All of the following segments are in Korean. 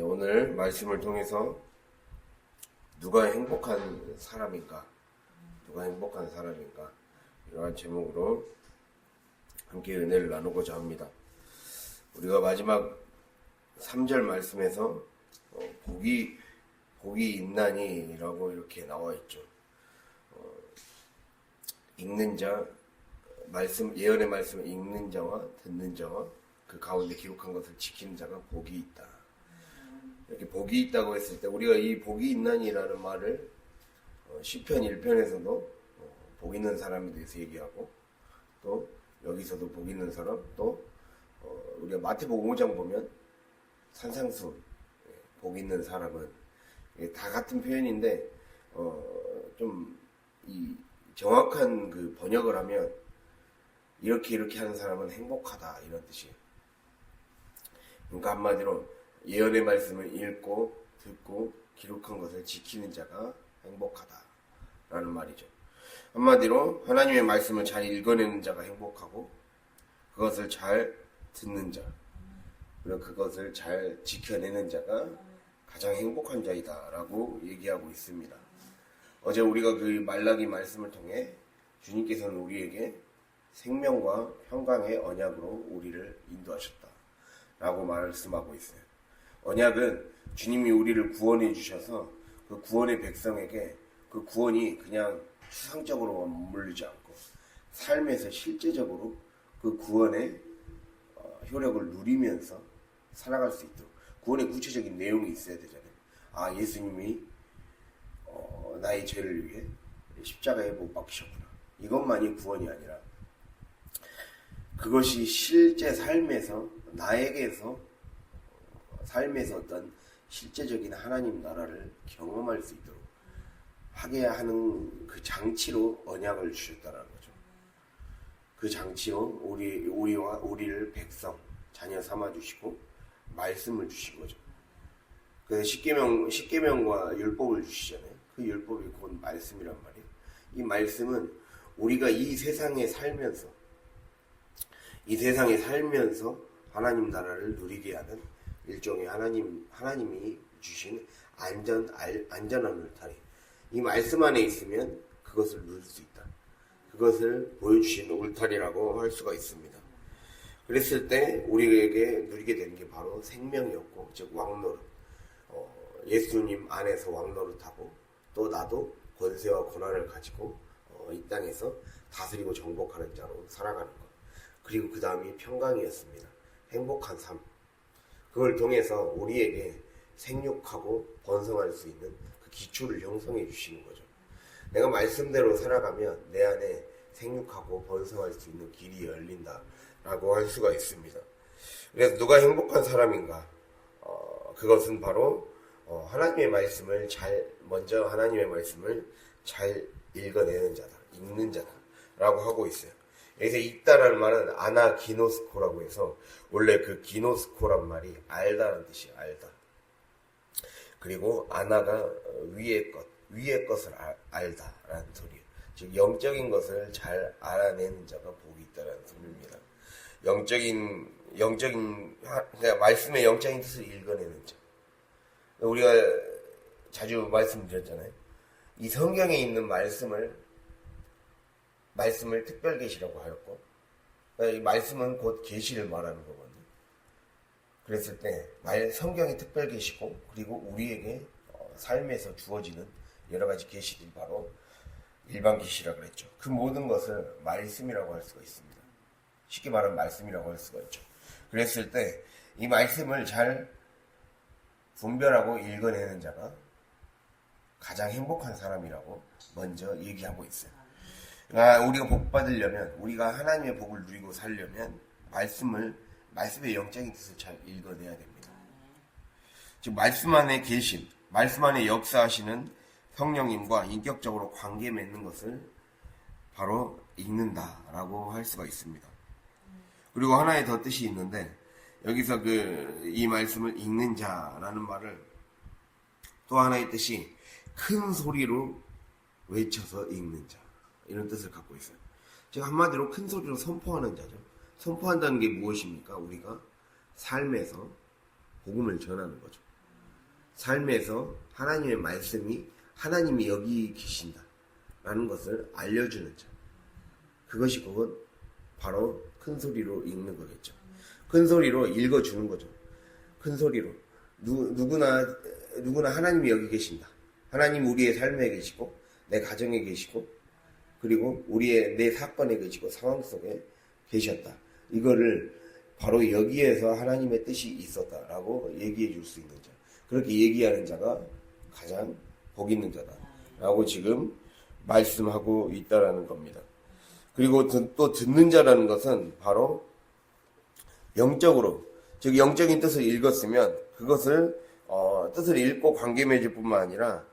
오늘 말씀을 통해서 누가 행복한 사람인가? 누가 행복한 사람인가? 이러한 제목으로 함께 은혜를 나누고자 합니다. 우리가 마지막 3절 말씀에서 복이 있나니라고 이렇게 나와 있죠. 읽는 자, 예언의 말씀을 읽는 자와 듣는 자와 그 가운데 기록한 것을 지키는 자가 복이 있다. 이렇게 복이 있다고 했을 때 우리가 이 복이 있나니라는 말을 시편 1편에서도 복 있는 사람에 대해서 얘기하고, 또 여기서도 복 있는 사람, 또 우리가 마태복음 5장 보면 산상수, 복 있는 사람은 다 같은 표현인데 좀 이 정확한 그 번역을 하면 이렇게 하는 사람은 행복하다, 이런 뜻이에요. 그러니까 한마디로 예언의 말씀을 읽고 듣고 기록한 것을 지키는 자가 행복하다라는 말이죠. 한마디로 하나님의 말씀을 잘 읽어내는 자가 행복하고, 그것을 잘 듣는 자, 그리고 그것을 잘 지켜내는 자가 가장 행복한 자이다라고 얘기하고 있습니다. 어제 우리가 그 말라기 말씀을 통해 주님께서는 우리에게 생명과 평강의 언약으로 우리를 인도하셨다라고 말씀하고 있어요. 언약은 주님이 우리를 구원해 주셔서 그 구원의 백성에게 그 구원이 그냥 추상적으로 머물지 않고 삶에서 실제적으로 그 구원의 효력을 누리면서 살아갈 수 있도록, 구원의 구체적인 내용이 있어야 되잖아요. 예수님이 나의 죄를 위해 십자가에 못 박히셨구나, 이것만이 구원이 아니라 그것이 실제 삶에서 나에게서 삶에서 어떤 실제적인 하나님 나라를 경험할 수 있도록 하게 하는 그 장치로 언약을 주셨다는 거죠. 그 장치로 우리를 백성, 자녀 삼아 주시고 말씀을 주신 거죠. 그래서 십계명과 율법을 주시잖아요. 그 율법이 곧 말씀이란 말이에요. 이 말씀은 우리가 이 세상에 살면서 하나님 나라를 누리게 하는 일종의 하나님이 주신 안전한 울타리. 이 말씀 안에 있으면 그것을 누릴 수 있다. 그것을 보여주신 울타리라고 할 수가 있습니다. 그랬을 때 우리에게 누리게 되는 게 바로 생명이었고, 즉 왕노릇. 예수님 안에서 왕노릇하고, 또 나도 권세와 권한을 가지고 이 땅에서 다스리고 정복하는 자로 살아가는 것. 그리고 그 다음이 평강이었습니다. 행복한 삶. 그걸 통해서 우리에게 생육하고 번성할 수 있는 그 기초를 형성해 주시는 거죠. 내가 말씀대로 살아가면 내 안에 생육하고 번성할 수 있는 길이 열린다라고 할 수가 있습니다. 그래서 누가 행복한 사람인가? 그것은 바로 하나님의 말씀을 먼저 하나님의 말씀을 잘 읽어내는 자다, 읽는 자다라고 하고 있어요. 여기서 읽다라는 말은 아나기노스코라고 해서, 원래 그 기노스코란 말이 알다라는 뜻이에요. 알다. 그리고 아나가 위의 것을 알다라는 소리예요. 즉 영적인 것을 잘 알아내는 자가 복이 있다라는 소리입니다. 그러니까 말씀의 영적인 뜻을 읽어내는 자. 우리가 자주 말씀드렸잖아요. 이 성경에 있는 말씀을 특별계시라고 하였고, 이 말씀은 곧 계시를 말하는 거거든요. 그랬을 때 성경이 특별계시고, 그리고 우리에게 삶에서 주어지는 여러 가지 계시들이 바로 일반 계시라고 그랬죠. 그 모든 것을 말씀이라고 할 수가 있습니다. 쉽게 말하면 말씀이라고 할 수가 있죠. 그랬을 때 이 말씀을 잘 분별하고 읽어내는 자가 가장 행복한 사람이라고 먼저 얘기하고 있어요. 우리가 복 받으려면, 우리가 하나님의 복을 누리고 살려면 말씀의 영적인 뜻을 잘 읽어내야 됩니다. 즉 말씀 안에 계신, 말씀 안에 역사하시는 성령님과 인격적으로 관계 맺는 것을 바로 읽는다라고 할 수가 있습니다. 그리고 하나의 더 뜻이 있는데, 여기서 이 말씀을 읽는 자라는 말을 또 하나의 뜻이 큰 소리로 외쳐서 읽는 자, 이런 뜻을 갖고 있어요. 즉 한마디로 큰 소리로 선포하는 자죠. 선포한다는 게 무엇입니까? 우리가 삶에서 복음을 전하는 거죠. 삶에서 하나님의 말씀이 하나님이 여기 계신다라는 것을 알려주는 자. 그것이 곧 바로 큰 소리로 읽는 거겠죠. 큰 소리로 읽어주는 거죠. 큰 소리로. 누구나 하나님이 여기 계신다. 하나님 우리의 삶에 계시고 내 가정에 계시고 그리고 내 사건에 계시고 상황 속에 계셨다. 이거를 바로 여기에서 하나님의 뜻이 있었다라고 얘기해 줄 수 있는 자. 그렇게 얘기하는 자가 가장 복 있는 자다라고 지금 말씀하고 있다라는 겁니다. 그리고 또 듣는 자라는 것은 바로 영적으로, 즉 영적인 뜻을 읽었으면 그것을 뜻을 읽고 관계 맺을 뿐만 아니라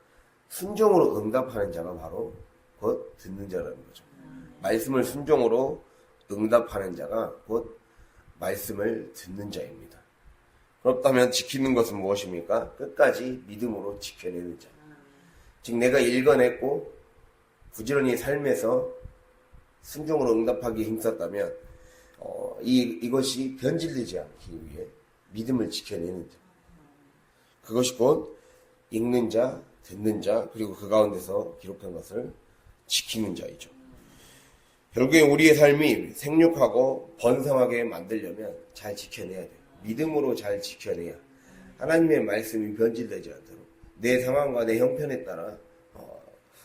순종으로 응답하는 자가 바로 곧 듣는 자라는 거죠. 말씀을 순종으로 응답하는 자가 곧 말씀을 듣는 자입니다. 그렇다면 지키는 것은 무엇입니까? 끝까지 믿음으로 지켜내는 자. 즉 내가 읽어냈고 부지런히 삶에서 순종으로 응답하기에 힘썼다면 이것이 변질되지 않기 위해 믿음을 지켜내는 자. 그것이 곧 읽는 자, 듣는 자, 그리고 그 가운데서 기록한 것을 지키는 자이죠. 결국에 우리의 삶이 생육하고 번성하게 만들려면 잘 지켜내야 돼요. 믿음으로 잘 지켜내야 하나님의 말씀이 변질되지 않도록 내 상황과 내 형편에 따라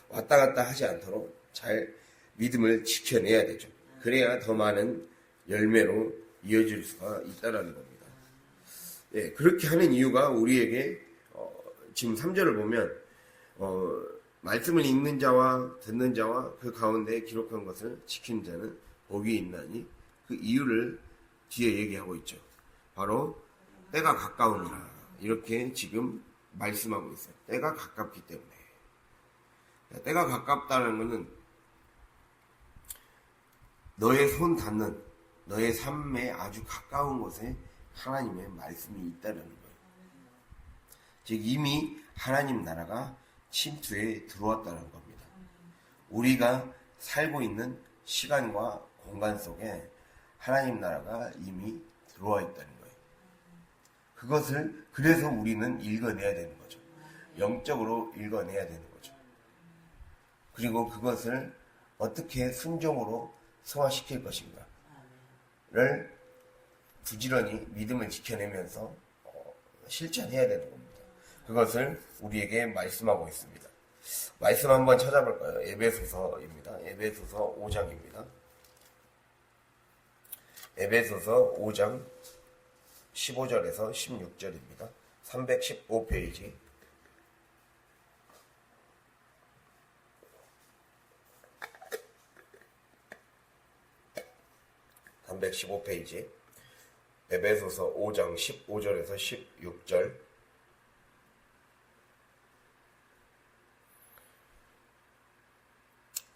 왔다 갔다 하지 않도록 잘 믿음을 지켜내야 되죠. 그래야 더 많은 열매로 이어질 수가 있다는 겁니다. 예, 그렇게 하는 이유가 우리에게 지금 3절을 보면 말씀을 읽는 자와 듣는 자와 그 가운데 기록한 것을 지키는 자는 복이 있나니 그 이유를 뒤에 얘기하고 있죠. 바로 때가 가까우니라 이렇게 지금 말씀하고 있어요. 때가 가깝기 때문에. 때가 가깝다는 것은 너의 손 닿는 너의 삶에 아주 가까운 곳에 하나님의 말씀이 있다는 거예요. 즉 이미 하나님 나라가 침투에 들어왔다는 겁니다. 우리가 살고 있는 시간과 공간 속에 하나님 나라가 이미 들어와 있다는 거예요. 그래서 우리는 읽어내야 되는 거죠. 영적으로 읽어내야 되는 거죠. 그리고 그것을 어떻게 순종으로 승화시킬 것인가를 부지런히 믿음을 지켜내면서 실천해야 되는 겁니다. 그것을 우리에게 말씀하고 있습니다. 말씀 한번 찾아볼까요? 에베소서입니다. 에베소서 5장입니다. 에베소서 5장 15절에서 16절입니다. 315페이지. 에베소서 5장 15절에서 16절.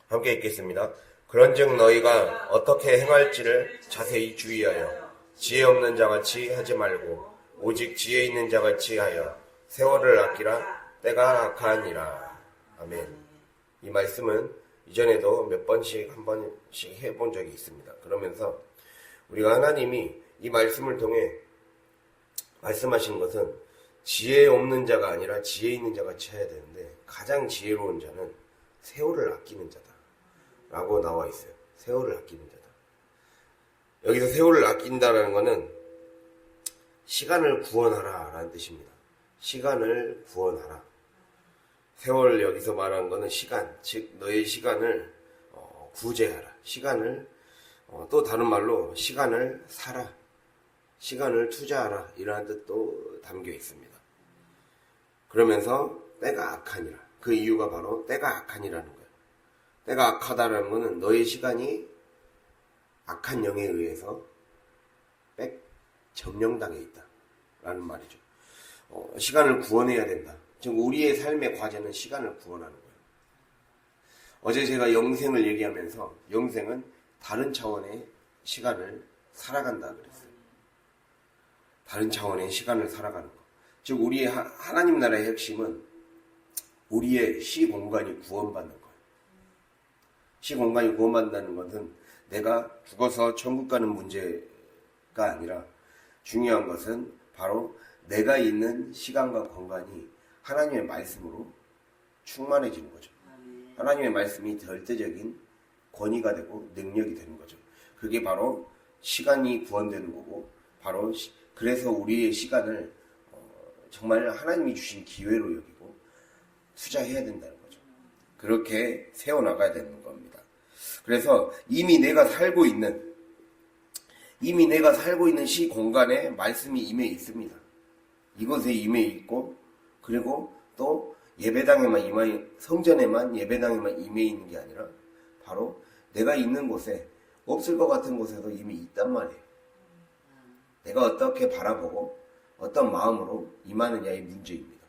함께 읽겠습니다. 그런즉 너희가 어떻게 행할지를 자세히 주의하여 지혜 없는 자같이 하지 말고 오직 지혜 있는 자같이 하여 세월을 아끼라. 때가 악하니라. 아멘. 이 말씀은 이전에도 몇 번씩 한 번씩 해본 적이 있습니다. 그러면서 우리가 하나님이 이 말씀을 통해 말씀하신 것은 지혜 없는 자가 아니라 지혜 있는 자같이 해야 되는데 가장 지혜로운 자는 세월을 아끼는 자다 라고 나와 있어요. 세월을 아끼는 자다. 여기서 세월을 아낀다라는 것은 시간을 구원하라 라는 뜻입니다. 시간을 구원하라. 세월 여기서 말하는 것은 시간, 즉 너의 시간을 구제하라. 시간을 또 다른 말로 시간을 사라. 시간을 투자하라. 이러한 뜻도 담겨 있습니다. 그러면서 때가 악하니라. 그 이유가 바로 때가 악하니라는 거예요. 때가 악하다라는 것은 너의 시간이 악한 영에 의해서 점령당해 있다 라는 말이죠. 시간을 구원해야 된다. 즉 우리의 삶의 과제는 시간을 구원하는 거예요. 어제 제가 영생을 얘기하면서 영생은 다른 차원의 시간을 살아간다 그랬어요. 다른 차원의 시간을 살아가는 것. 즉 우리의 하나님 나라의 핵심은 우리의 시공간이 구원받는 거예요. 시공간이 구원받는다는 것은 내가 죽어서 천국 가는 문제가 아니라 중요한 것은 바로 내가 있는 시간과 공간이 하나님의 말씀으로 충만해지는 거죠. 하나님의 말씀이 절대적인 권위가 되고 능력이 되는 거죠. 그게 바로 시간이 구원되는 거고, 바로 그래서 우리의 시간을 정말 하나님이 주신 기회로 여기고 투자해야 된다는 거죠. 그렇게 세워나가야 되는 겁니다. 그래서 이미 내가 살고 있는 시 공간에 말씀이 임해 있습니다. 이곳에 임해 있고, 그리고 또 성전에만 예배당에만 임해 있는 게 아니라 바로 내가 있는 곳에, 없을 것 같은 곳에도 이미 있단 말이에요. 내가 어떻게 바라보고 어떤 마음으로 임하느냐의 문제입니다.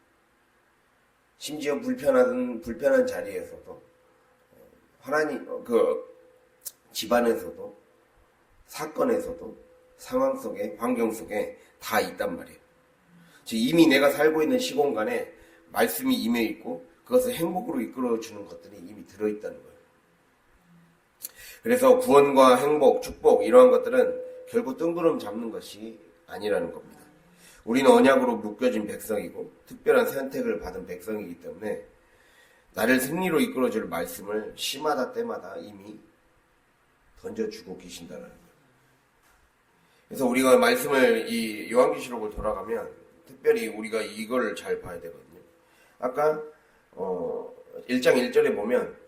심지어 불편한 자리에서도, 집안에서도, 사건에서도, 상황 속에, 환경 속에 다 있단 말이에요. 즉 이미 내가 살고 있는 시공간에 말씀이 임해 있고, 그것을 행복으로 이끌어주는 것들이 이미 들어있다는 거예요. 그래서 구원과 행복, 축복 이러한 것들은 결국 뜬구름 잡는 것이 아니라는 겁니다. 우리는 언약으로 묶여진 백성이고 특별한 선택을 받은 백성이기 때문에 나를 승리로 이끌어줄 말씀을 시마다 때마다 이미 던져주고 계신다는 거예요. 그래서 우리가 말씀을 이 요한계시록을 돌아가면 특별히 우리가 이걸 잘 봐야 되거든요. 아까 1장 1절에 보면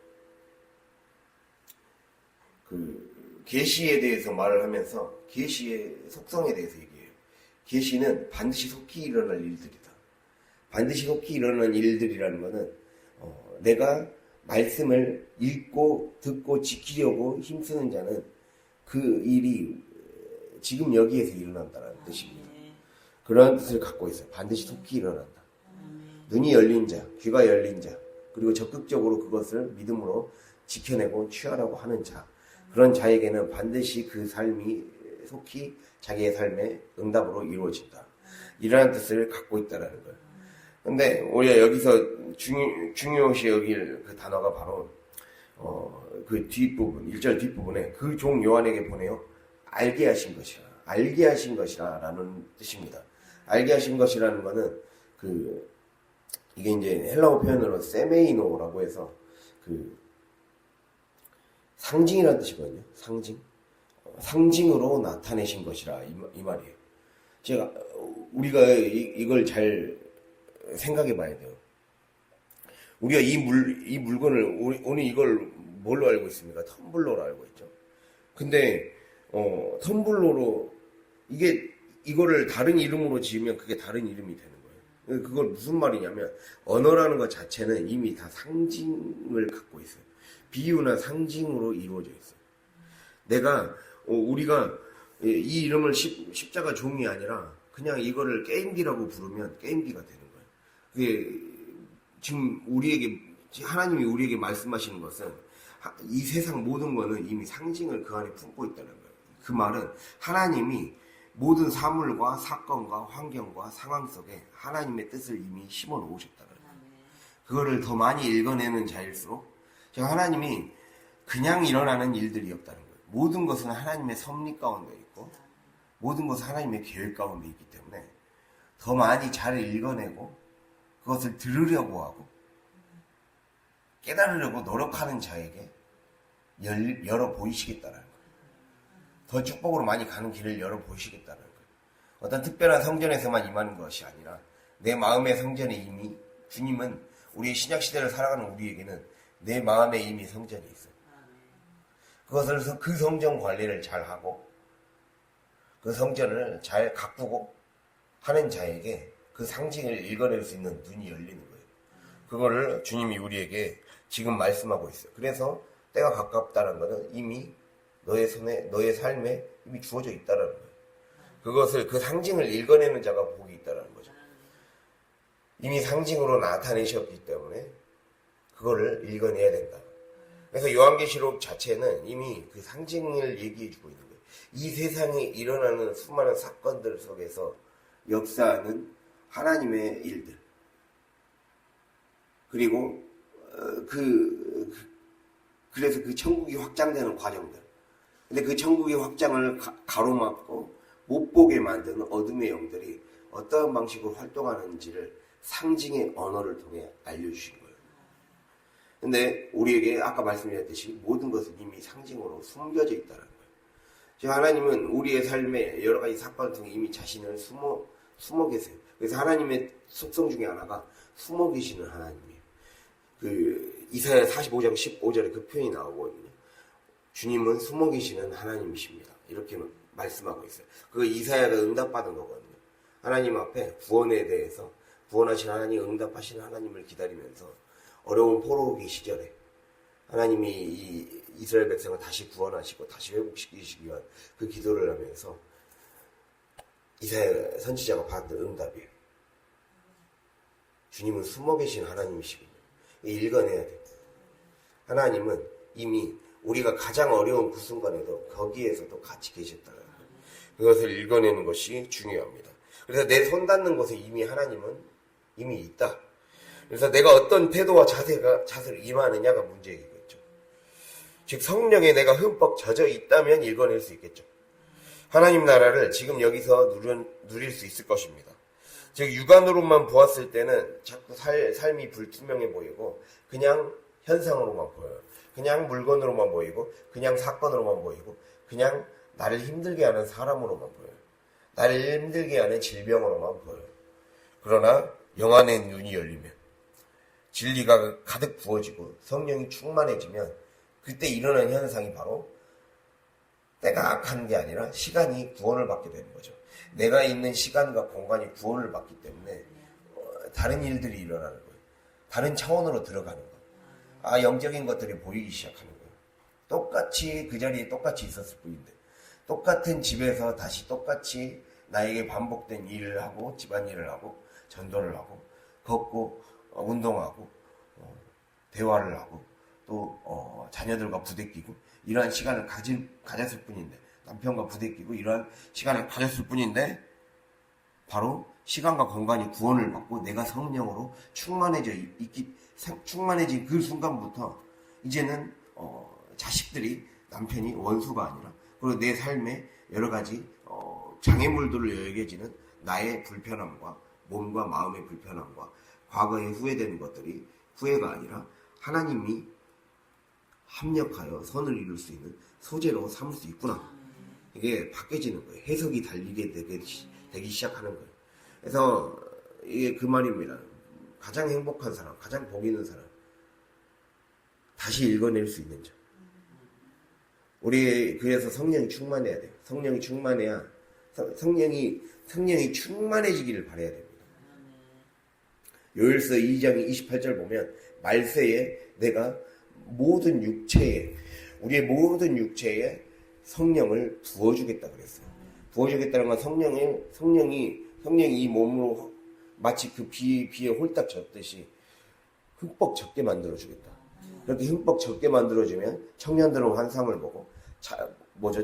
그 계시에 대해서 말을 하면서 계시의 속성에 대해서 얘기해요. 계시는 반드시 속히 일어날 일들이다. 반드시 속히 일어날 일들이라는 것은 내가 말씀을 읽고 듣고 지키려고 힘쓰는 자는 그 일이 지금 여기에서 일어난다는 뜻입니다. 그런 뜻을 갖고 있어요. 반드시 속히 일어난다. 눈이 열린 자, 귀가 열린 자, 그리고 적극적으로 그것을 믿음으로 지켜내고 취하라고 하는 자, 그런 자에게는 반드시 그 삶이 속히 자기의 삶의 응답으로 이루어진다. 이러한 뜻을 갖고 있다는 거예요. 근데 우리가 여기서 중요시 여길 그 단어가 바로 그 뒷부분, 1절 뒷부분에 그 종 요한에게 보내요. 알게 하신 것이라. 알게 하신 것이라 라는 뜻입니다. 알게 하신 것이라는 거는 이게 이제 헬라어 표현으로 세메이노라고 해서 상징이라는 뜻이거든요. 상징으로 나타내신 것이라 이 말이에요. 우리가 이걸 잘 생각해 봐야 돼요. 우리가 이 물건을 오늘 이걸 뭘로 알고 있습니까? 텀블러로 알고 있죠. 근데 텀블러로 이거를 다른 이름으로 지으면 그게 다른 이름이 되는 거예요. 그걸 무슨 말이냐면 언어라는 것 자체는 이미 다 상징을 갖고 있어요. 비유나 상징으로 이루어져 있어요. 우리가 이 이름을 십자가 종이 아니라 그냥 이거를 게임기라고 부르면 게임기가 되는 거예요. 그게 지금 하나님이 우리에게 말씀하시는 것은 이 세상 모든 거는 이미 상징을 그 안에 품고 있다는 거예요. 그 말은 하나님이 모든 사물과 사건과 환경과 상황 속에 하나님의 뜻을 이미 심어 놓으셨다는 거예요. 그거를 더 많이 읽어내는 자일수록 하나님이 그냥 일어나는 일들이 없다는 거예요. 모든 것은 하나님의 섭리 가운데 있고 모든 것은 하나님의 계획 가운데 있기 때문에 더 많이 잘 읽어내고 그것을 들으려고 하고 깨달으려고 노력하는 자에게 열어 보이시겠다는 거예요. 더 축복으로 많이 가는 길을 열어 보이시겠다는 거예요. 어떤 특별한 성전에서만 임하는 것이 아니라 내 마음의 성전에 이미 주님은 우리의 신약시대를 살아가는 우리에게는 내 마음에 이미 성전이 있어요. 그것을 그 성전 관리를 잘하고 그 성전을 잘 가꾸고 하는 자에게 그 상징을 읽어낼 수 있는 눈이 열리는 거예요. 그거를 주님이 우리에게 지금 말씀하고 있어요. 그래서 때가 가깝다는 것은 이미 너의 손에, 너의 삶에 이미 주어져 있다는 거예요. 그 상징을 읽어내는 자가 복이 있다는 거죠. 이미 상징으로 나타내셨기 때문에 그거를 읽어내야 된다. 그래서 요한계시록 자체는 이미 그 상징을 얘기해주고 있는 거예요. 이 세상에 일어나는 수많은 사건들 속에서 역사하는 하나님의 일들. 그리고 그래서 그 천국이 확장되는 과정들. 근데 그 천국의 확장을 가로막고 못 보게 만드는 어둠의 영들이 어떠한 방식으로 활동하는지를 상징의 언어를 통해 알려주신 거예요. 근데 우리에게 아까 말씀드렸듯이 모든 것은 이미 상징으로 숨겨져 있다는 거예요. 즉 하나님은 우리의 삶에 여러 가지 사건을 통해 이미 자신을 숨어 계세요. 그래서 하나님의 속성 중에 하나가 숨어 계시는 하나님이에요. 그 이사야 45장 15절에 그 표현이 나오거든요. 주님은 숨어 계시는 하나님이십니다. 이렇게 말씀하고 있어요. 그거 이사야가 응답받은 거거든요. 하나님 앞에 구원에 대해서 구원하신 하나님, 응답하신 하나님을 기다리면서 어려운 포로기 시절에 하나님이 이 이스라엘 백성을 다시 구원하시고 다시 회복시키시기 위한 그 기도를 하면서 이사야 선지자가 받은 응답이에요. 주님은 숨어 계신 하나님이시군요. 읽어내야 돼요. 하나님은 이미 우리가 가장 어려운 그 순간에도 거기에서도 같이 계셨다는 거예요. 그것을 읽어내는 것이 중요합니다. 그래서 내 손 닿는 곳에 이미 하나님은 이미 있다. 그래서 내가 어떤 태도와 자세를 임하느냐가 문제이겠죠. 즉 성령에 내가 흠뻑 젖어 있다면 읽어낼 수 있겠죠. 하나님 나라를 지금 여기서 누릴 수 있을 것입니다. 즉 육안으로만 보았을 때는 자꾸 삶이 불투명해 보이고 그냥 현상으로만 보여요. 그냥 물건으로만 보이고 그냥 사건으로만 보이고 그냥 나를 힘들게 하는 사람으로만 보여요. 나를 힘들게 하는 질병으로만 보여요. 그러나 영안의 눈이 열리면 진리가 가득 부어지고 성령이 충만해지면 그때 일어나는 현상이 바로 때가 악한 게 아니라 시간이 구원을 받게 되는 거죠. 내가 있는 시간과 공간이 구원을 받기 때문에 다른 일들이 일어나는 거예요. 다른 차원으로 들어가는 거예요. 영적인 것들이 보이기 시작하는 거예요. 똑같이 그 자리에 똑같이 있었을 뿐인데 똑같은 집에서 다시 똑같이 나에게 반복된 일을 하고 집안일을 하고 전도를 하고 걷고 운동하고 대화를 하고 또 자녀들과 부대끼고 이러한 시간을 가졌을 뿐인데 남편과 부대끼고 이러한 시간을 가졌을 뿐인데 바로 시간과 공간이 구원을 받고 내가 성령으로 충만해진 그 순간부터 이제는 자식들이 남편이 원수가 아니라 그리고 내 삶에 여러 가지 장애물들을 여겨지는 나의 불편함과 몸과 마음의 불편함과 과거에 후회되는 것들이 후회가 아니라 하나님이 합력하여 선을 이룰 수 있는 소재로 삼을 수 있구나. 이게 바뀌어지는 거예요. 해석이 달리게 되기 시작하는 거예요. 그래서 이게 그 말입니다. 가장 행복한 사람, 가장 복 있는 사람, 다시 읽어낼 수 있는 점. 우리 그래서 성령이 충만해야 돼요. 성령이 충만해야 성령이 충만해지기를 바라야 됩니다. 요엘서 2장 28절 보면 말세에 내가 우리의 모든 육체에 성령을 부어주겠다 그랬어요. 부어주겠다는 건 성령이 이 몸으로 마치 그 비에 홀딱 젖듯이 흠뻑 젖게 만들어주겠다. 그렇게 흠뻑 젖게 만들어주면 청년들은 환상을 보고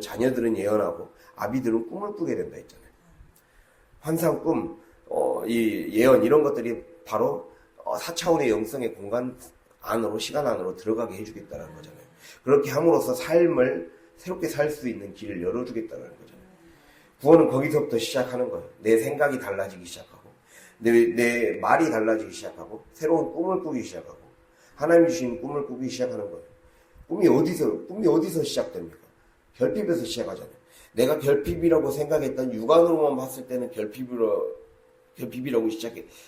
자녀들은 예언하고 아비들은 꿈을 꾸게 된다 했잖아요. 환상, 꿈, 이 예언 이런 것들이 바로 4차원의 영성의 공간 안으로 시간 안으로 들어가게 해주겠다는 거잖아요. 그렇게 함으로써 삶을 새롭게 살 수 있는 길을 열어주겠다는 거잖아요. 구원은 거기서부터 시작하는 거예요. 내 생각이 달라지기 시작하고 내 말이 달라지기 시작하고 새로운 꿈을 꾸기 시작하고 하나님이 주신 꿈을 꾸기 시작하는 거예요. 꿈이 어디서 시작됩니까? 결핍에서 시작하잖아요. 내가 결핍이라고 생각했던 육안으로만 봤을 때는 결핍이라고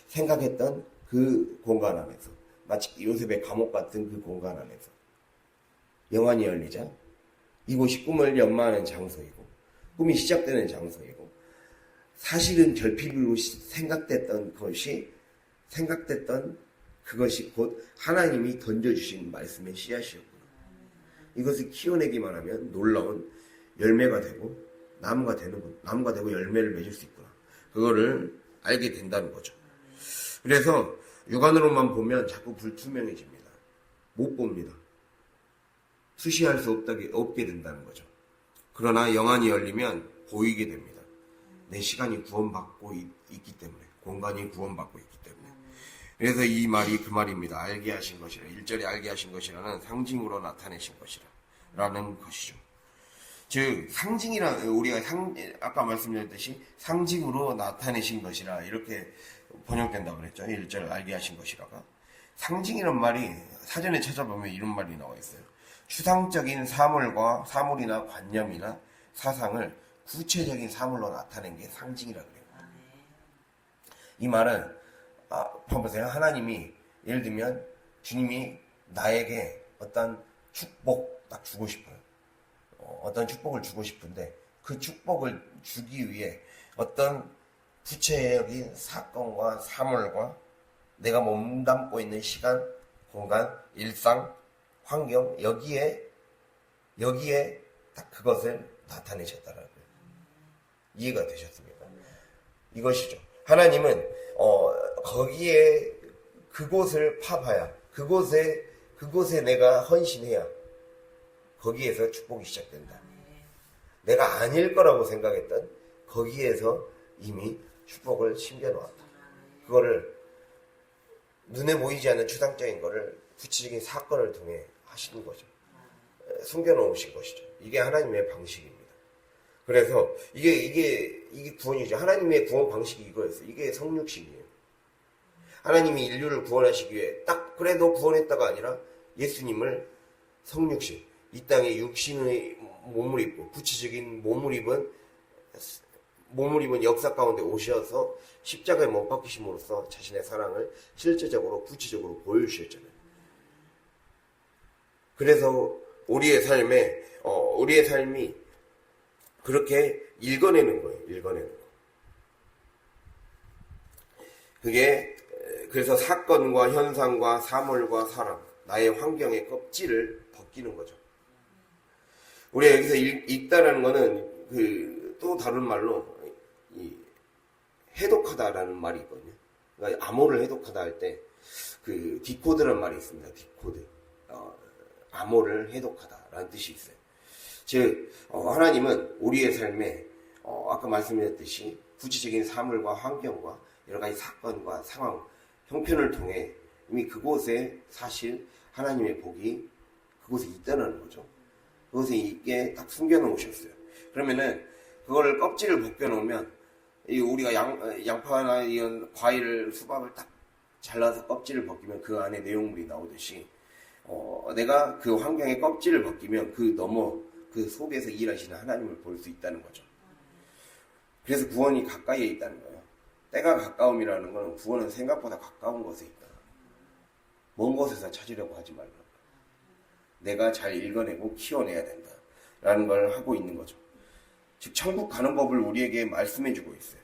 생각했던 그 공간 안에서 마치 요셉의 감옥 같은 그 공간 안에서 영안이 열리자 이곳이 꿈을 연마하는 장소이고 꿈이 시작되는 장소이고 사실은 결핍으로 생각됐던 그것이 곧 하나님이 던져주신 말씀의 씨앗이었구나. 이것을 키워내기만 하면 놀라운 열매가 되고 나무가 되고 열매를 맺을 수 있구나. 그거를 알게 된다는 거죠. 그래서 육안으로만 보면 자꾸 불투명해집니다. 못 봅니다. 수시할 수 없게 된다는 거죠. 그러나 영안이 열리면 보이게 됩니다. 내 시간이 구원받고 있기 때문에, 공간이 구원받고 있기 때문에. 그래서 이 말이 그 말입니다. 알게 하신 것이라. 1절에 알게 하신 것이라는 상징으로 나타내신 것이라 라는 것이죠. 즉 상징이란 우리가 아까 말씀드렸듯이 상징으로 나타내신 것이라 이렇게 번역된다고 그랬죠. 1절 알게 하신 것이라가. 상징이란 말이 사전에 찾아보면 이런 말이 나와 있어요. 추상적인 사물이나 관념이나 사상을 구체적인 사물로 나타낸 게 상징이라 그래요. 이 말은 봐보세요. 하나님이 예를 들면 주님이 나에게 어떤 축복 딱 주고 싶어요. 어떤 축복을 주고 싶은데 그 축복을 주기 위해 어떤 구체적인 사건과 사물과 내가 몸담고 있는 시간, 공간, 일상, 환경 여기에 딱 그것을 나타내셨다라고요. 이해가 되셨습니까? 이것이죠. 하나님은 거기에 그곳을 파봐야 그곳에 내가 헌신해야 거기에서 축복이 시작된다. 내가 아닐 거라고 생각했던 거기에서 이미 축복을 심겨놓았다. 그거를 눈에 보이지 않는 추상적인 거를 구체적인 사건을 통해 하시는 거죠. 숨겨놓으신 것이죠. 이게 하나님의 방식입니다. 그래서 이게 구원이죠. 하나님의 구원 방식이 이거였어요. 이게 성육신이에요. 하나님이 인류를 구원하시기 위해 딱 그래도 구원했다가 아니라 예수님을 성육신, 이 땅에 육신의 몸을 입고 구체적인 몸을 입은 역사 가운데 오셔서 십자가에 못 박히심으로써 자신의 사랑을 실제적으로 구체적으로 보여주셨잖아요. 그래서 우리의 삶이 그렇게 읽어내는 거예요. 읽어내는 거. 그게 그래서 사건과 현상과 사물과 사람, 나의 환경의 껍질을 벗기는 거죠. 우리가 여기서 읽다라는 거는 또 다른 말로 해독하다라는 말이 있거든요. 그러니까 암호를 해독하다 할 때 디코드라는 말이 있습니다. 디코드. 암호를 해독하다라는 뜻이 있어요. 즉 하나님은 우리의 삶에 아까 말씀드렸듯이 구체적인 사물과 환경과 여러 가지 사건과 상황, 형편을 통해 이미 그곳에 사실 하나님의 복이 그곳에 있다는 거죠. 그곳에 있게 딱 숨겨놓으셨어요. 그러면은 그거를 껍질을 벗겨놓으면 우리가 양파나 이런 과일을 수박을 딱 잘라서 껍질을 벗기면 그 안에 내용물이 나오듯이 내가 그 환경의 껍질을 벗기면 그 속에서 일하시는 하나님을 볼 수 있다는 거죠. 그래서 구원이 가까이에 있다는 거예요. 때가 가까움이라는 것은 구원은 생각보다 가까운 곳에 있다. 먼 곳에서 찾으려고 하지 말라. 내가 잘 읽어내고 키워내야 된다. 라는 걸 하고 있는 거죠. 즉 천국 가는 법을 우리에게 말씀해주고 있어요.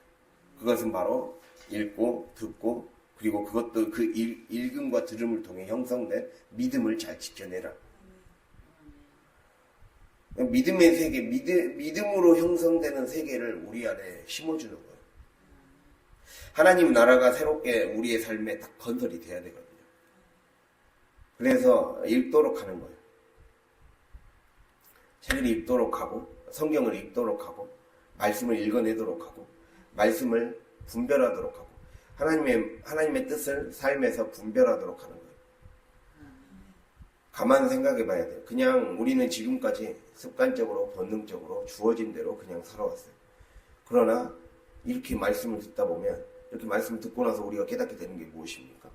그것은 바로 읽고 듣고 그리고 그것도 그 읽음과 들음을 통해 형성된 믿음을 잘 지켜내라. 믿음의 세계, 믿음으로 형성되는 세계를 우리 안에 심어주는 거예요. 하나님 나라가 새롭게 우리의 삶에 딱 건설이 돼야 되거든요. 그래서 읽도록 하는 거예요. 책을 읽도록 하고 성경을 읽도록 하고 말씀을 읽어내도록 하고 말씀을 분별하도록 하고 하나님의 뜻을 삶에서 분별하도록 하는 거예요. 가만 생각해 봐야 돼요. 그냥 우리는 지금까지 습관적으로 본능적으로 주어진 대로 그냥 살아왔어요. 그러나 이렇게 말씀을 듣다 보면 이렇게 말씀을 듣고 나서 우리가 깨닫게 되는 게 무엇입니까?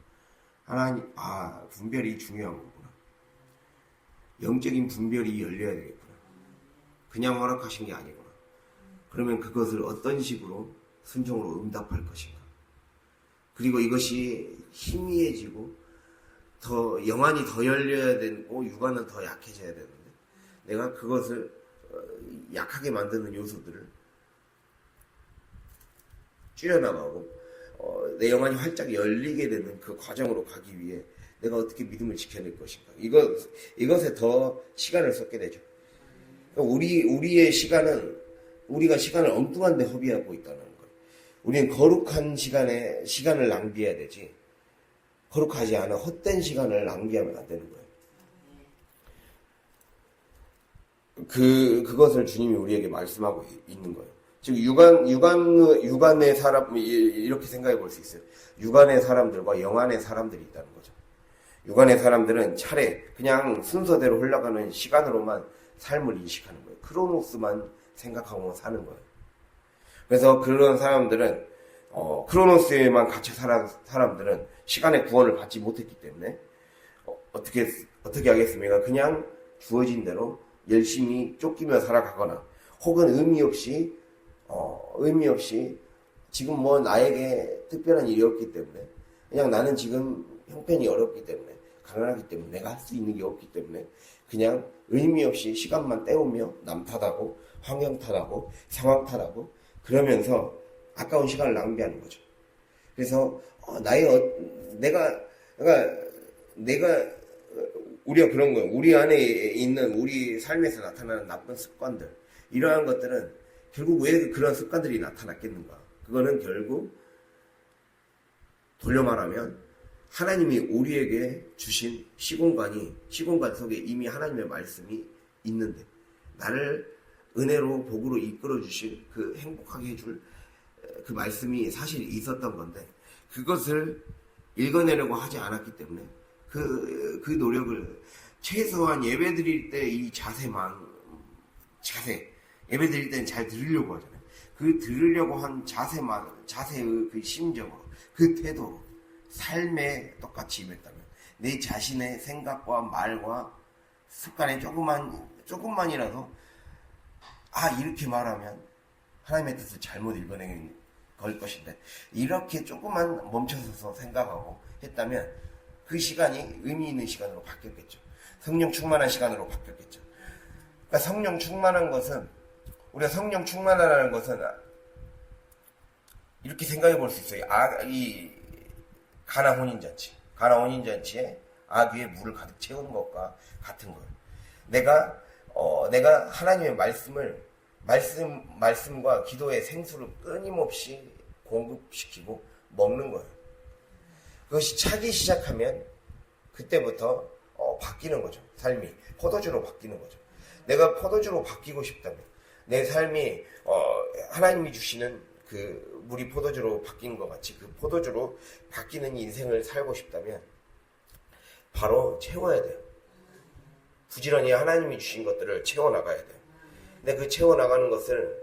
하나님, 분별이 중요한 거구나. 영적인 분별이 열려야 되겠구나. 그냥 허락하신 게 아니구나. 그러면 그것을 어떤 식으로 순종으로 응답할 것인가. 그리고 이것이 희미해지고 영안이 더 열려야 되고 육안은 더 약해져야 되는데 내가 그것을 약하게 만드는 요소들을 줄여나가고 내 영안이 활짝 열리게 되는 그 과정으로 가기 위해 내가 어떻게 믿음을 지켜낼 것인가. 이것에 더 시간을 쏟게 되죠. 우리의 우리가 시간을 엉뚱한 데 허비하고 있다는 거예요. 우리는 거룩한 시간을 낭비해야 되지. 거룩하지 않아 헛된 시간을 낭비하면 안 되는 거예요. 그것을 주님이 우리에게 말씀하고 있는 거예요. 즉 육안의 사람 이렇게 생각해 볼 수 있어요. 육안의 사람들과 영안의 사람들이 있다는 거죠. 육안의 사람들은 차례 그냥 순서대로 흘러가는 시간으로만 삶을 인식하는 거예요. 크로노스만 생각하고 사는 거예요. 그래서 그런 사람들은 크로노스에만 갇혀 살아 사람들은 시간의 구원을 받지 못했기 때문에 어떻게 하겠습니까? 그냥 주어진 대로 열심히 쫓기며 살아가거나 혹은 의미 없이 지금 뭐 나에게 특별한 일이 없기 때문에 그냥 나는 지금 형편이 어렵기 때문에 가난하기 때문에 내가 할 수 있는 게 없기 때문에 그냥 의미 없이 시간만 때우며 남 탓하고 환경 탓하고 상황 탓하고 그러면서 아까운 시간을 낭비하는 거죠. 그래서 우리가 그런 거예요. 우리 안에 있는 우리 삶에서 나타나는 나쁜 습관들 이러한 것들은 결국 왜 그런 습관들이 나타났겠는가? 그거는 결국 돌려 말하면 하나님이 우리에게 주신 시공간 속에 이미 하나님의 말씀이 있는데 나를 은혜로 복으로 이끌어 주실 그 행복하게 해줄 그 말씀이 사실 있었던 건데 그것을 읽어내려고 하지 않았기 때문에 그 노력을 최소한 예배 드릴 때 이 자세 예배 드릴 때는 잘 들으려고 하잖아요. 그 들으려고 한 자세의 그 심정으로 그 태도로 삶에 똑같이 임했다면 내 자신의 생각과 말과 습관에 조금만이라도 이렇게 말하면 하나님의 뜻을 잘못 읽어내는 걸 것인데 이렇게 조금만 멈춰서서 생각하고 했다면 그 시간이 의미 있는 시간으로 바뀌었겠죠. 성령 충만한 시간으로 바뀌었겠죠. 그러니까 성령 충만한 것은 우리가 성령 충만하라는 것은 이렇게 생각해 볼 수 있어요. 이 가나 혼인잔치에 악 위에 물을 가득 채우는 것과 같은 거예요. 내가 하나님의 말씀과 기도의 생수를 끊임없이 공급시키고 먹는 거예요. 그것이 차기 시작하면 그때부터 바뀌는 거죠. 삶이 포도주로 바뀌는 거죠. 내가 포도주로 바뀌고 싶다면 내 삶이 하나님이 주시는 그 물이 포도주로 바뀌는 것 같이 그 포도주로 바뀌는 인생을 살고 싶다면 바로 채워야 돼요. 부지런히 하나님이 주신 것들을 채워나가야 돼요. 근데 그 채워나가는 것을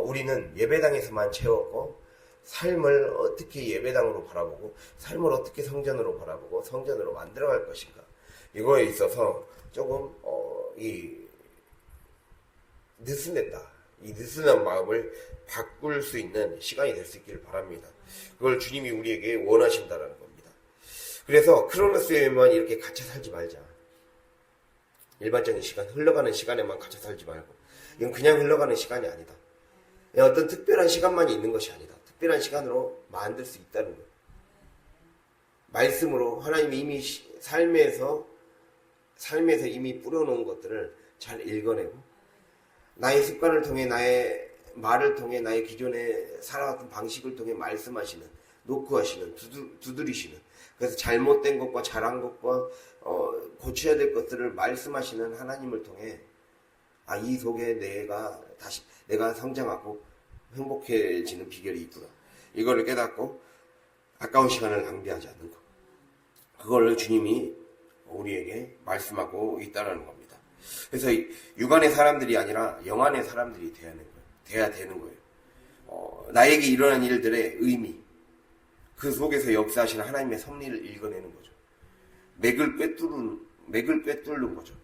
우리는 예배당에서만 채웠고 삶을 어떻게 예배당으로 바라보고 삶을 어떻게 성전으로 바라보고 성전으로 만들어갈 것인가 이거에 있어서 조금 이 느슨한 마음을 바꿀 수 있는 시간이 될 수 있기를 바랍니다. 그걸 주님이 우리에게 원하신다는 겁니다. 그래서 크로노스에만 이렇게 갇혀 살지 말자. 일반적인 시간, 흘러가는 시간에만 갇혀 살지 말고 이건 그냥 흘러가는 시간이 아니다. 어떤 특별한 시간만이 있는 것이 아니다. 특별한 시간으로 만들 수 있다는 거예요. 말씀으로 하나님이 이미 삶에서 이미 뿌려놓은 것들을 잘 읽어내고 나의 습관을 통해 나의 말을 통해 나의 기존에 살아왔던 방식을 통해 말씀하시는 노크하시는 두드리시는 그래서 잘못된 것과 잘한 것과 고쳐야 될 것들을 말씀하시는 하나님을 통해 이 속에 내가 성장하고 행복해지는 비결이 있구나. 이거를 깨닫고 아까운 시간을 낭비하지 않는 것. 그걸 주님이 우리에게 말씀하고 있다는 겁니다. 그래서 육안의 사람들이 아니라 영안의 사람들이 돼야 되는 거예요. 나에게 일어난 일들의 의미, 그 속에서 역사하시는 하나님의 섭리를 읽어내는 거죠. 맥을 꿰뚫는 거죠.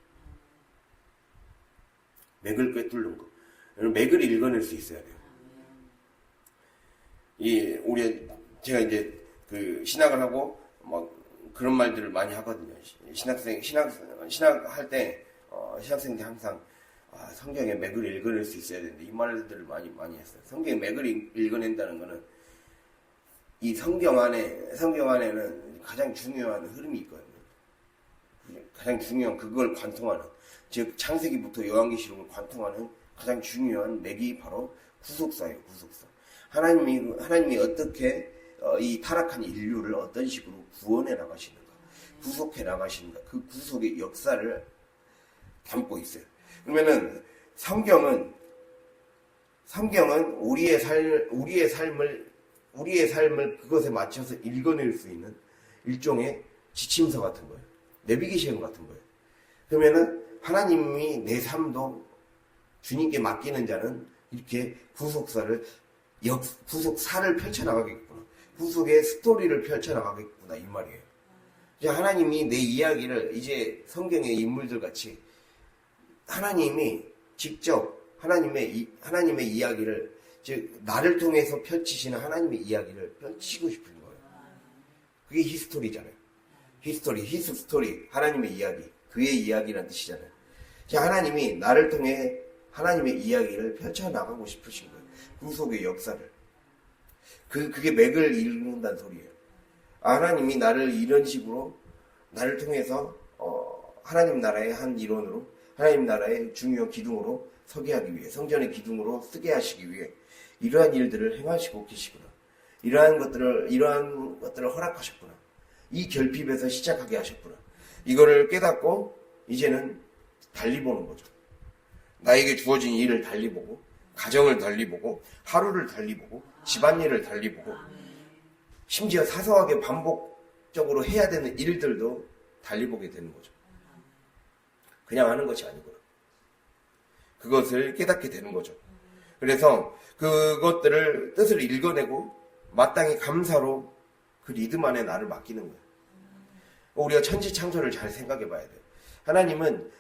맥을 꿰뚫는 거. 맥을 읽어낼 수 있어야 돼요. 제가 이제 신학을 하고 그런 말들을 많이 하거든요. 신학할 때 신학생들이 항상 성경의 맥을 읽어낼 수 있어야 되는데 이 말들을 많이 했어요. 성경의 맥을 읽어낸다는 거는 이 성경 안에는 가장 중요한 흐름이 있거든요. 가장 중요한 그걸 관통하는 즉 창세기부터 요한계시록을 관통하는 가장 중요한 맥이 바로 구속사예요. 구속사. 하나님이 어떻게 이 타락한 인류를 어떤 식으로 구원해 나가시는가, 구속해 나가시는가, 그 구속의 역사를 담고 있어요. 그러면은 성경은 우리의 삶을 그것에 맞춰서 읽어낼 수 있는 일종의 지침서 같은 거예요. 내비게이션 같은 거예요. 그러면은 하나님이 내 삶도 주님께 맡기는 자는 이렇게 구속사를 펼쳐나가겠구나. 구속의 스토리를 펼쳐나가겠구나 이 말이에요. 이제 하나님이 내 이야기를 이제 성경의 인물들 같이 하나님이 직접 하나님의 이야기를, 즉 나를 통해서 펼치시는 하나님의 이야기를 펼치고 싶은 거예요. 그게 히스토리잖아요. 히스토리, 하나님의 이야기, 그의 이야기라는 뜻이잖아요. 하나님이 나를 통해 하나님의 이야기를 펼쳐나가고 싶으신 거예요. 구속의 역사를. 그게 맥을 이룬다는 소리예요. 하나님이 나를 이런 식으로 나를 통해서 하나님 나라의 한 일원으로, 하나님 나라의 중요한 기둥으로 서게 하기 위해, 성전의 기둥으로 쓰게 하시기 위해 이러한 일들을 행하시고 계시구나. 이러한 것들을 허락하셨구나. 이 결핍에서 시작하게 하셨구나. 이거를 깨닫고 이제는 달리 보는 거죠. 나에게 주어진 일을 달리 보고, 가정을 달리 보고, 하루를 달리 보고, 집안일을 달리 보고, 심지어 사소하게 반복적으로 해야 되는 일들도 달리 보게 되는 거죠. 그냥 하는 것이 아니구나. 그것을 깨닫게 되는 거죠. 그래서 그것들을 뜻을 읽어내고 마땅히 감사로 그 리듬 안에 나를 맡기는 거예요. 우리가 천지창조를 잘 생각해 봐야 돼요. 하나님은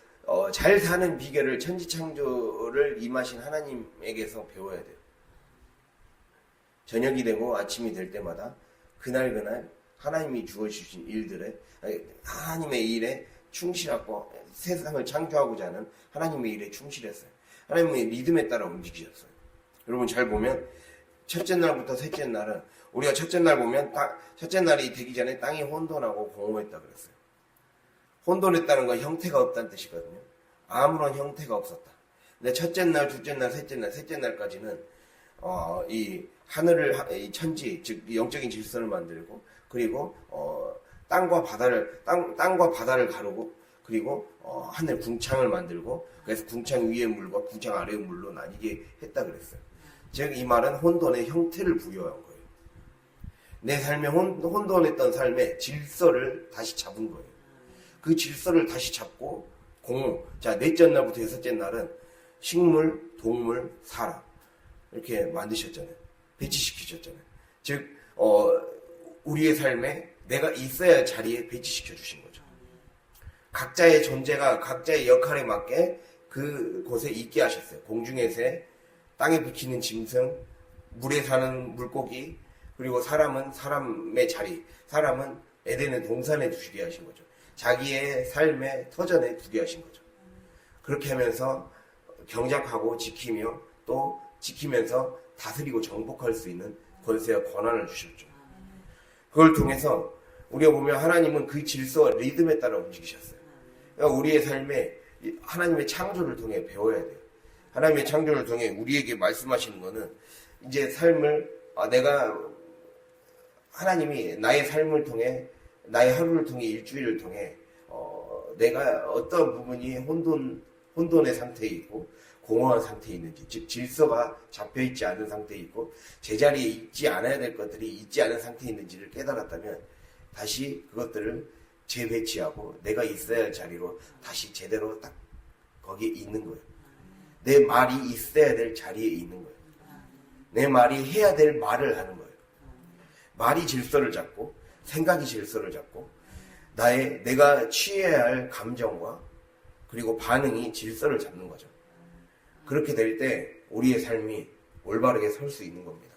잘 사는 비결을, 천지창조를 임하신 하나님에게서 배워야 돼요. 저녁이 되고 아침이 될 때마다 그날 하나님이 주어주신 일들에, 하나님의 일에 충실하고 세상을 창조하고자 하는 하나님의 일에 충실했어요. 하나님의 리듬에 따라 움직이셨어요. 여러분 잘 보면 첫째 날부터 셋째 날은, 우리가 첫째 날 보면 첫째 날이 되기 전에 땅이 혼돈하고 공허했다 그랬어요. 혼돈했다는 건 형태가 없다는 뜻이거든요. 아무런 형태가 없었다. 근데 첫째 날, 둘째 날, 셋째 날까지는 이 하늘을, 이 천지, 즉 영적인 질서를 만들고, 그리고 땅과 바다를 가르고, 그리고 하늘 궁창을 만들고, 그래서 궁창 위의 물과 궁창 아래의 물로 나뉘게 했다 그랬어요. 즉 이 말은 혼돈의 형태를 부여한 거예요. 내 삶에 혼돈했던 삶의 질서를 다시 잡은 거예요. 그 질서를 다시 잡고 공허. 자, 넷째 날부터 여섯째 날은 식물, 동물, 사람 이렇게 만드셨잖아요. 배치시키셨잖아요. 즉 우리의 삶에 내가 있어야 할 자리에 배치시켜 주신 거죠. 각자의 존재가 각자의 역할에 맞게 그곳에 있게 하셨어요. 공중의 새, 땅에 비치는 짐승, 물에 사는 물고기, 그리고 사람은 사람의 자리, 사람은 에덴의 동산에 두시게 하신 거죠. 자기의 삶의 터전에 두게 하신 거죠. 그렇게 하면서 경작하고 지키며 또 지키면서 다스리고 정복할 수 있는 권세와 권한을 주셨죠. 그걸 통해서 우리가 보면 하나님은 그 질서와 리듬에 따라 움직이셨어요. 그러니까 우리의 삶에 하나님의 창조를 통해 배워야 돼요. 하나님의 창조를 통해 우리에게 말씀하시는 거는 이제 삶을 하나님이 나의 삶을 통해, 나의 하루를 통해, 일주일을 통해 내가 어떤 부분이 혼돈의 상태에 있고 공허한 상태에 있는지, 즉 질서가 잡혀있지 않은 상태에 있고 제자리에 있지 않아야 될 것들이 있지 않은 상태에 있는지를 깨달았다면 다시 그것들을 재배치하고 내가 있어야 할 자리로 다시 제대로 딱 거기에 있는 거예요. 내 말이 있어야 될 자리에 있는 거예요. 내 말이 해야 될 말을 하는 거예요. 말이 질서를 잡고 생각이 질서를 잡고 내가 취해야 할 감정과 그리고 반응이 질서를 잡는 거죠. 그렇게 될 때 우리의 삶이 올바르게 설 수 있는 겁니다.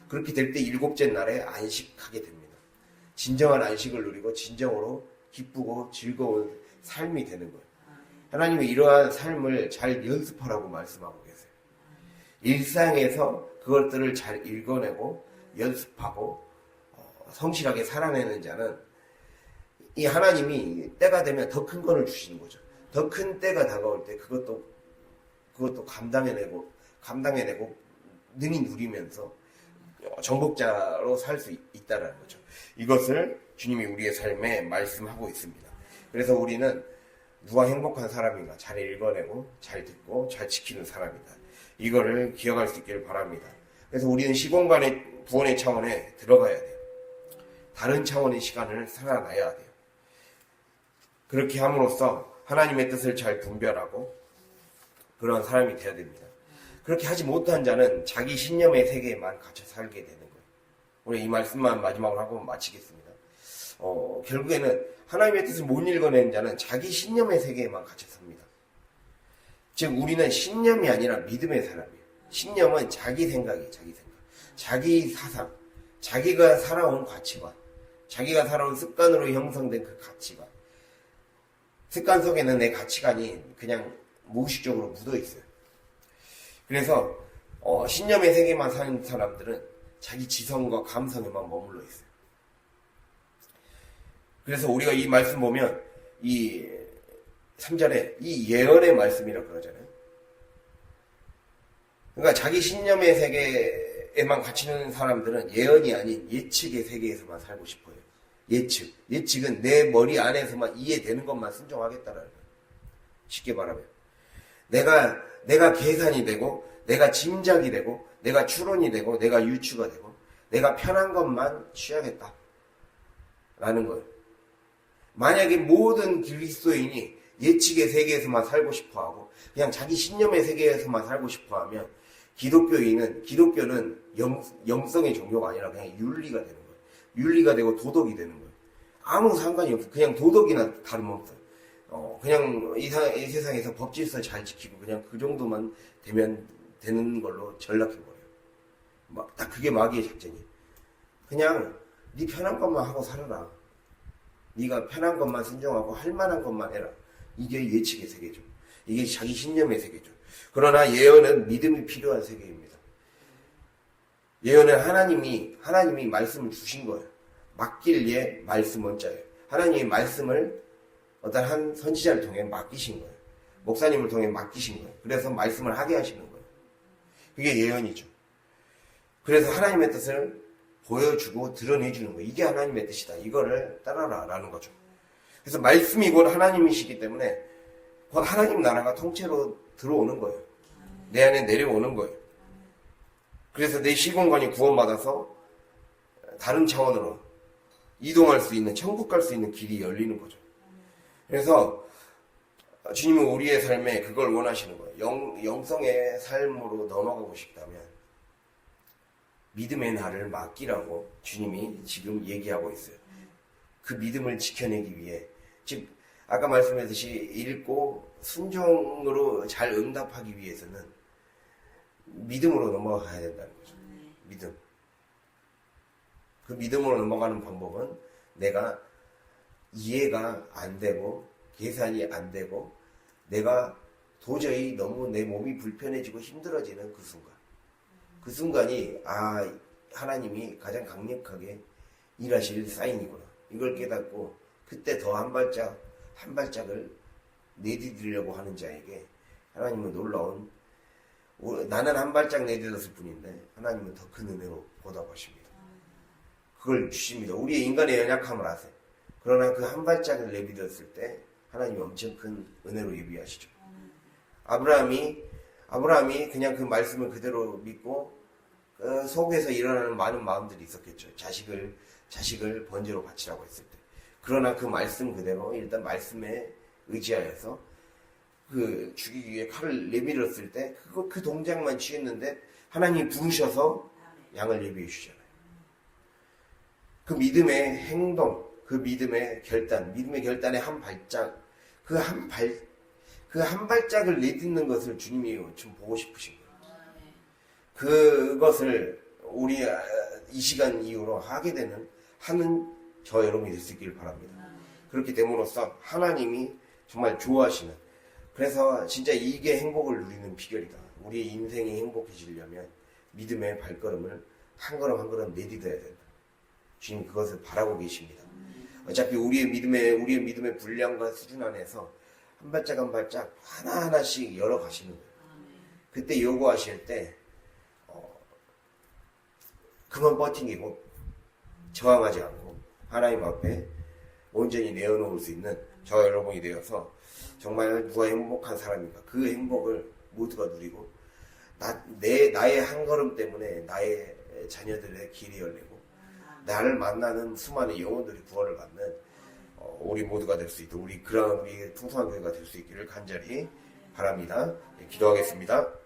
그렇게 될 때 일곱째 날에 안식하게 됩니다. 진정한 안식을 누리고 진정으로 기쁘고 즐거운 삶이 되는 거예요. 하나님이 이러한 삶을 잘 연습하라고 말씀하고 계세요. 일상에서 그것들을 잘 읽어내고 연습하고 성실하게 살아내는 자는 이 하나님이 때가 되면 더 큰 거를 주시는 거죠. 더 큰 때가 다가올 때 그것도 감당해내고 능히 누리면서 정복자로 살 수 있다는 거죠. 이것을 주님이 우리의 삶에 말씀하고 있습니다. 그래서 우리는 누가 행복한 사람인가 잘 읽어내고 잘 듣고 잘 지키는 사람이다. 이거를 기억할 수 있기를 바랍니다. 그래서 우리는 시공간의 구원의 차원에 들어가야 돼요. 다른 차원의 시간을 살아나야 돼요. 그렇게 함으로써 하나님의 뜻을 잘 분별하고 그런 사람이 되어야 됩니다. 그렇게 하지 못한 자는 자기 신념의 세계에만 갇혀 살게 되는 거예요. 우리 이 말씀만 마지막으로 하고 마치겠습니다. 결국에는 하나님의 뜻을 못 읽어낸 자는 자기 신념의 세계에만 갇혀 삽니다. 즉 우리는 신념이 아니라 믿음의 사람이에요. 신념은 자기 생각이에요. 자기 생각. 자기 사상. 자기가 살아온 가치관. 자기가 살아온 습관으로 형성된 그 가치관. 습관 속에는 내 가치관이 그냥 무의식적으로 묻어 있어요. 그래서 신념의 세계만 사는 사람들은 자기 지성과 감성에만 머물러 있어요. 그래서 우리가 이 말씀 보면 이 3절에 이 예언의 말씀이라고 그러잖아요. 그러니까 자기 신념의 세계에만 갇히는 사람들은 예언이 아닌 예측의 세계에서만 살고 싶어요. 예측. 예측은 내 머리 안에서만 이해되는 것만 순종하겠다라는 거예요. 쉽게 말하면. 내가 계산이 되고, 내가 짐작이 되고, 내가 추론이 되고, 내가 유추가 되고, 내가 편한 것만 취하겠다. 라는 거예요. 만약에 모든 그리스도인이 예측의 세계에서만 살고 싶어 하고, 그냥 자기 신념의 세계에서만 살고 싶어 하면, 기독교는 영성의 종교가 아니라 그냥 윤리가 되는 거예요. 윤리가 되고 도덕이 되는 거예요. 아무 상관이 없어요. 그냥 도덕이나 다름없어요. 그냥 이 세상에서 법질서 잘 지키고 그냥 그 정도만 되면 되는 걸로 전락해버려요. 딱 그게 마귀의 작전이에요. 그냥 네 편한 것만 하고 살아라. 네가 편한 것만 순종하고 할 만한 것만 해라. 이게 예측의 세계죠. 이게 자기 신념의 세계죠. 그러나 예언은 믿음이 필요한 세계입니다. 예언은 하나님이 말씀을 주신 거예요. 맡길 예 말씀 원자예요. 하나님이 말씀을 어떤 한 선지자를 통해 맡기신 거예요. 목사님을 통해 맡기신 거예요. 그래서 말씀을 하게 하시는 거예요. 그게 예언이죠. 그래서 하나님의 뜻을 보여주고 드러내주는 거예요. 이게 하나님의 뜻이다. 이거를 따라라 라는 거죠. 그래서 말씀이 곧 하나님이시기 때문에 곧 하나님 나라가 통째로 들어오는 거예요. 내 안에 내려오는 거예요. 그래서 내 시공간이 구원받아서 다른 차원으로 이동할 수 있는, 천국 갈 수 있는 길이 열리는 거죠. 그래서 주님은 우리의 삶에 그걸 원하시는 거예요. 영성의 삶으로 넘어가고 싶다면 믿음의 날을 맡기라고 주님이 지금 얘기하고 있어요. 그 믿음을 지켜내기 위해, 즉 아까 말씀했듯이 읽고 순종으로 잘 응답하기 위해서는 믿음으로 넘어가야 된다는 거죠. 믿음. 그 믿음으로 넘어가는 방법은 내가 이해가 안 되고 계산이 안 되고 내가 도저히 너무 내 몸이 불편해지고 힘들어지는 그 순간. 그 순간이 하나님이 가장 강력하게 일하실 사인이구나. 이걸 깨닫고 그때 더 한 발짝을 내디디려고 하는 자에게 하나님은 놀라운, 나는 한 발짝 내딛었을 뿐인데 하나님은 더 큰 은혜로 보답하십니다. 그걸 주십니다. 우리의 인간의 연약함을 아세요. 그러나 그 한 발짝을 내딛었을 때 하나님이 엄청 큰 은혜로 예비하시죠. 아브라함이 그냥 그 말씀을 그대로 믿고 그 속에서 일어나는 많은 마음들이 있었겠죠. 자식을 번제로 바치라고 했을 때. 그러나 그 말씀 그대로 일단 말씀에 의지하여서 그 죽이기 위해 칼을 내밀었을 때 그 동작만 취했는데 하나님이 부르셔서 양을 예비해 주잖아요. 그 믿음의 행동, 그 믿음의 결단의 한 발짝, 그 한 발짝을 내딛는 것을 주님이 좀 보고 싶으신 거예요. 그것을 우리 이 시간 이후로 하는 저 여러분이 될 수 있기를 바랍니다. 그렇게 됨으로써 하나님이 정말 좋아하시는, 그래서 진짜 이게 행복을 누리는 비결이다. 우리의 인생이 행복해지려면 믿음의 발걸음을 한 걸음 한 걸음 내딛어야 된다. 주님 그것을 바라고 계십니다. 어차피 우리의 믿음의 분량과 수준 안에서 한 발짝 한 발짝 하나하나씩 열어가시는 거예요. 그때 요구하실 때 그만 버팅기고 저항하지 않고 하나님 앞에 온전히 내어놓을 수 있는 저 여러분이 되어서 정말 누가 행복한 사람인가 그 행복을 모두가 누리고 나의 한 걸음 때문에 나의 자녀들의 길이 열리고 나를 만나는 수많은 영혼들이 구원을 받는 우리 모두가 될 수 있도록 우리 풍성한 교회가 될 수 있기를 간절히 바랍니다. 기도하겠습니다.